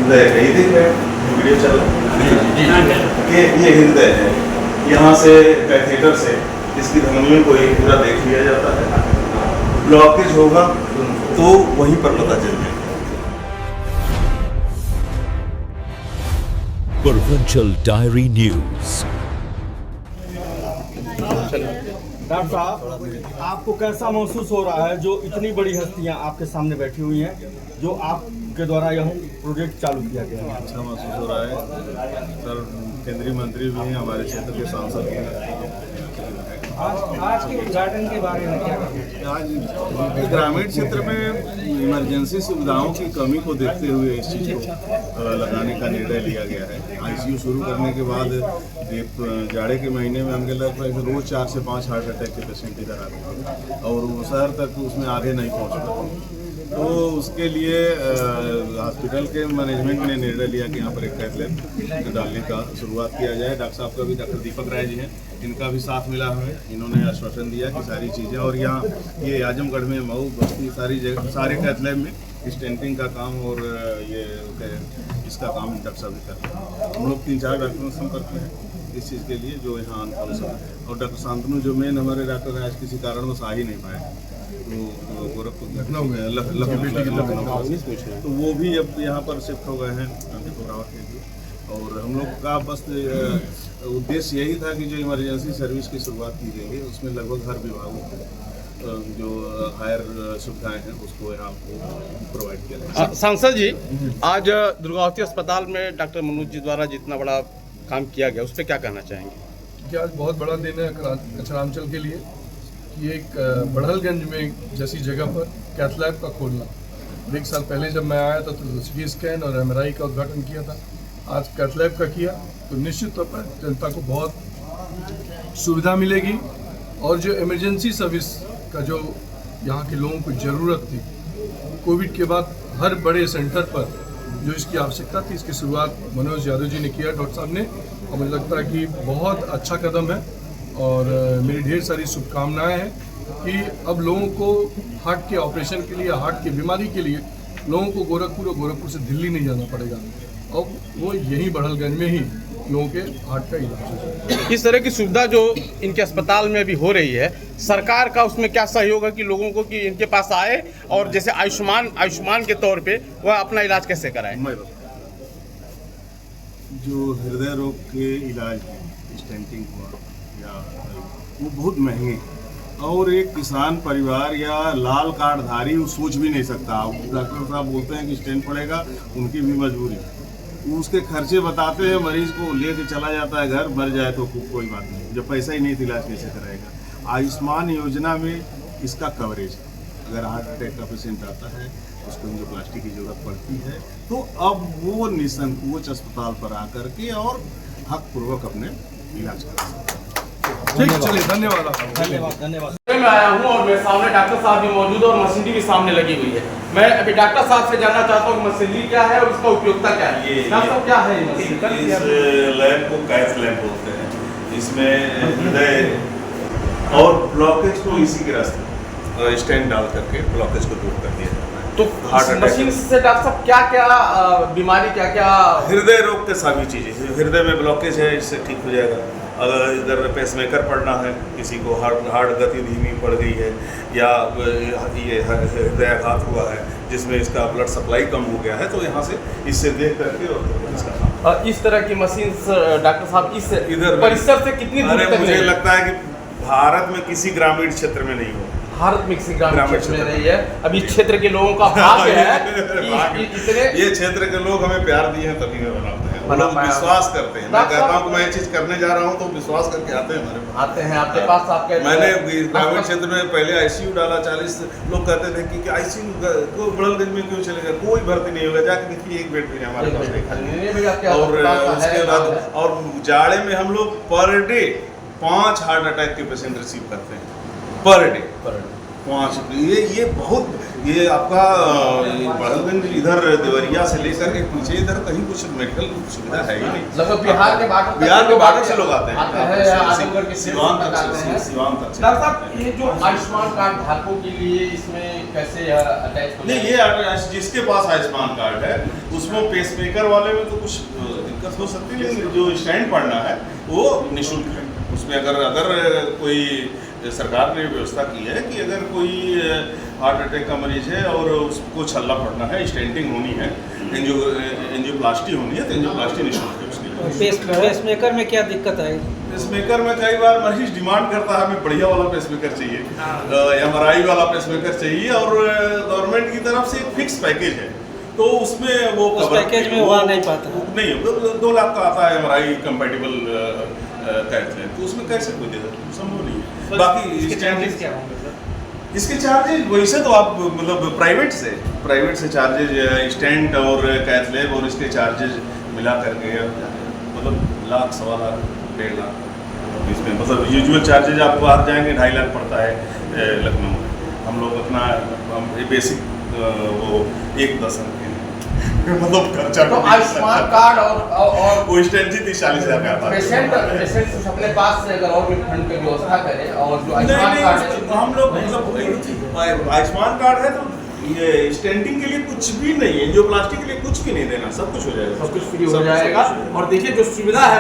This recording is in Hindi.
हृदय है, ये देख रहे हैं वीडियो चल रहा है कि ये हृदय है, यहाँ से कैथेटर से इसकी धमनियों को एक पूरा देख लिया जाता है, ब्लॉकेज होगा तो वहीं पर पता चल जाएगा। Provincial Diary News। डॉक्टर साहब, आपको कैसा महसूस हो रहा है जो इतनी बड़ी हस्तियां आपके सामने बैठी हुई हैं, जो आपके द्वारा यह प्रोजेक्ट चालू किया गया है? अच्छा महसूस हो रहा है सर। केंद्रीय मंत्री भी हैं, हमारे क्षेत्र के सांसद भी हैं। आज के उद्घाटन के बारे में क्या कहेंगे? आज ग्रामीण क्षेत्र में इमरजेंसी सुविधाओं की कमी को देखते हुए इस चीज़ को लगाने का निर्णय लिया गया है। आईसीयू शुरू करने के बाद जाड़े के महीने में हमके लगभग रोज 4 से 5 हार्ट अटैक के पेशेंट इधर आते हैं और वो शहर तक उसमें आगे नहीं पहुँच पाते। तो उसके लिए हॉस्पिटल के मैनेजमेंट ने निर्णय लिया कि यहाँ पर एक कैथ लैब डालने का शुरुआत किया जाए। डॉक्टर साहब का भी डॉक्टर दीपक राय जी हैं, इनका भी साथ मिला हमें। इन्होंने आश्वासन दिया कि सारी चीज़ें, और यहाँ ये आजमगढ़ में मऊ बस्ती सारी जगह सारे कैथ लैब में स्टेंटिंग का काम और ये इसका काम डॉक्टर साहब भी कर रहे हैं। हम लोग 3-4 डॉक्टरों से संपर्क में हैं इस चीज़ के लिए जो यहाँ अनफॉलो है। और डॉक्टर शांतनु जो मेन हमारे डॉक्टर आज किसी कारणवश आ ही नहीं पाए, तो गोरखपुर लखनऊ तो वो भी अब यहाँ पर शिफ्ट हो गए हैं रावत के लिए। और हम लोग का बस उद्देश्य यही था कि जो इमरजेंसी सर्विस की शुरुआत की गई है उसमें लगभग हर विभागों जो हायर सुविधाएं हैं उसको यहाँ प्रोवाइड किया जाए। सांसद जी, आज दुर्गावती अस्पताल में डॉक्टर मनोज जी द्वारा जितना बड़ा काम किया गया उस पर क्या कहना चाहेंगे? कि आज बहुत बड़ा दिन है कचरांचल के लिए कि एक बढ़लगंज में जैसी जगह पर कैथ लैब का खोलना। 1 साल पहले जब मैं आया था तो सीटी स्कैन और MRI का उद्घाटन किया था, आज कैथ लैब का किया तो निश्चित तौर पर जनता को बहुत सुविधा मिलेगी। और जो इमरजेंसी सर्विस का जो यहाँ के लोगों को ज़रूरत थी कोविड के बाद हर बड़े सेंटर पर जो इसकी आवश्यकता थी, इसकी शुरुआत मनोज यादव जी ने किया, डॉक्टर साहब ने, और मुझे लगता है कि बहुत अच्छा कदम है। और मेरी ढेर सारी शुभकामनाएं हैं कि अब लोगों को हार्ट के ऑपरेशन के लिए, हार्ट की बीमारी के लिए लोगों को गोरखपुर और गोरखपुर से दिल्ली नहीं जाना पड़ेगा, और वो यहीं बढ़लगंज में ही लोगों के हार्ट का इलाज हो। इस तरह की सुविधा जो इनके अस्पताल में अभी हो रही है, सरकार का उसमें क्या सहयोग है कि लोगों को कि इनके पास आए और जैसे आयुष्मान के तौर पे वह अपना इलाज कैसे कराए? जो हृदय रोग के इलाज स्टेंटिंग हुआ या वो बहुत महंगे, और एक किसान परिवार या लाल कार्डधारी वो सोच भी नहीं सकता। डॉक्टर साहब बोलते हैं कि स्टेंट पड़ेगा, उनकी भी मजबूरी है, उसके खर्चे बताते हैं, मरीज को लेके चला जाता है घर, मर जाए तो कोई बात नहीं, जब पैसा ही नहीं तो इलाज कैसे कराएगा। आयुष्मान योजना में इसका कवरेज है, अगर हार्ट अटैक का पेशेंट आता है उसको एंजियोप्लास्टी की जरूरत पड़ती है तो अब वो निसंकोच अस्पताल पर आकर के और हक पूर्वक अपने इलाज कर सकते हैं। ठीक, चलिए, धन्यवाद। मैं आया हूँ और मेरे सामने डॉक्टर साहब भी मौजूद है और मशीनरी भी सामने लगी हुई है। मैं अभी डॉक्टर साहब से जानना चाहता हूँ मशीनरी क्या है और उसका उपयोगिता क्या है? डॉक्टर साहब, क्या है इस लैब को कैथ लैब बोलते हैं। इसमें हृदय और ब्लॉकेज को इसी के रास्ते स्टेंट डाल करके ब्लॉकेज को दूर कर दिया जाता है। तो मशीन से डॉक्टर साहब क्या क्या बीमारी, क्या क्या हृदय रोग के सभी चीज़ें, हृदय में ब्लॉकेज है इससे ठीक हो जाएगा। अगर इधर पेसमेकर पड़ना है, किसी को हार्ट गति धीमी पड़ गई है या ये हृदयाघात हुआ है जिसमें इसका ब्लड सप्लाई कम हो गया है, तो यहाँ से इससे देख करके और इसका इस तरह की मशीन डॉक्टर साहब इस इधर परिसर से कितनी दूर तक? मुझे लगता है कि भारत में किसी ग्रामीण क्षेत्र में नहीं हो, भारत में किसी ग्रामीण क्षेत्र में नहीं है। अभी क्षेत्र के लोगों का भाग्य है कि इतने ये क्षेत्र के लोग हमें प्यार दिए हैं तभी मैं बनाते हैं, लोग विश्वास करते हैं। मैं कहता हूँ कि मैं ये चीज करने जा रहा हूँ तो विश्वास करके आते हैं हमारे पास, आते हैं आपके पास। आपके मैंने ग्रामीण क्षेत्र में पहले आईसीयू डाला, 40 लोग कहते थे कि आईसीयू को बढ़लगंज में क्यों चलेगा, कोई भर्ती नहीं होगा, जाके देखिए एक बेड भी नहीं हमारे पास। और उसके बाद और जाड़े में हम लोग पर डे 5 हार्ट अटैक के पेशेंट रिसीव करते हैं पर डे। 5 ये बहुत ये आपका बड़हलगंज इधर देवरिया से लेकर के पीछे इधर कहीं कुछ मेडिकल सुविधा है ही नहीं। लगभग बिहार के बॉर्डर से लोग आते हैं हैं, आजमगढ़ के सिवान तक आते हैं। से सिवान तक से। डॉक्टर साहब ये जो आयुष्मान कार्ड धारकों के लिए इसमें कैसे अटैच हो नहीं, ये जिसके पास आयुष्मान कार्ड है उसमें पेसमेकर वाले में तो कुछ दिक्कत हो सकती है, लेकिन जो स्टैंड पड़ना है वो निःशुल्क है। उसमें अगर कोई सरकार ने व्यवस्था की है कि अगर कोई हार्ट अटैक का मरीज है और उसको छल्ला पड़ना है, स्टेंटिंग होनी है, एंजियोप्लास्टी होनी है, तो एंजियोप्लास्टी निःशुल्क है उसके लिए। पेसमेकर में क्या दिक्कत है? पेसमेकर में कई बार मरीज डिमांड करता है हमें बढ़िया वाला पेसमेकर चाहिए, एमआरआई वाला पेसमेकर चाहिए, और गवर्नमेंट की तरफ से एक फिक्स पैकेज है, तो उसमें वो उस पैकेज में हुआ नहीं पाता नहीं, 2 लाख का आता है एमआरआई कंपेटिबल कहते हैं, तो उसमें कैसे कोई दे सकता, संभव नहीं है। बाकी इसके चार्जेज वैसे तो आप मतलब प्राइवेट से चार्जेज स्टेंट और कैथलैब और इसके चार्जेज मिला करके मतलब लाख, 1.25 लाख, 1.5 लाख इसमें मतलब यूजुअल चार्जेज आप बाहर जाएंगे 2.5 लाख पड़ता है लखनऊ में। हम लोग अपना बेसिक वो 1.10 रखते हैं मतलब खर्चा। तो आयुष्मान कार्ड और वो स्टेंट जी 30-40 हज़ार का आता है। पेशेंट अपने पास से अगर और भी फंड की व्यवस्था करें, और जो आयुष्मान नहीं, कार्ड है हम लोग मतलब आयुष्मान कार्ड है तो ये स्टेंटिंग के लिए कुछ भी नहीं है, एंजियोप्लास्टी के लिए कुछ भी नहीं देना, सब कुछ हो जाएगा, सब कुछ फ्री हो जाएगा। और देखिए जो सुविधा है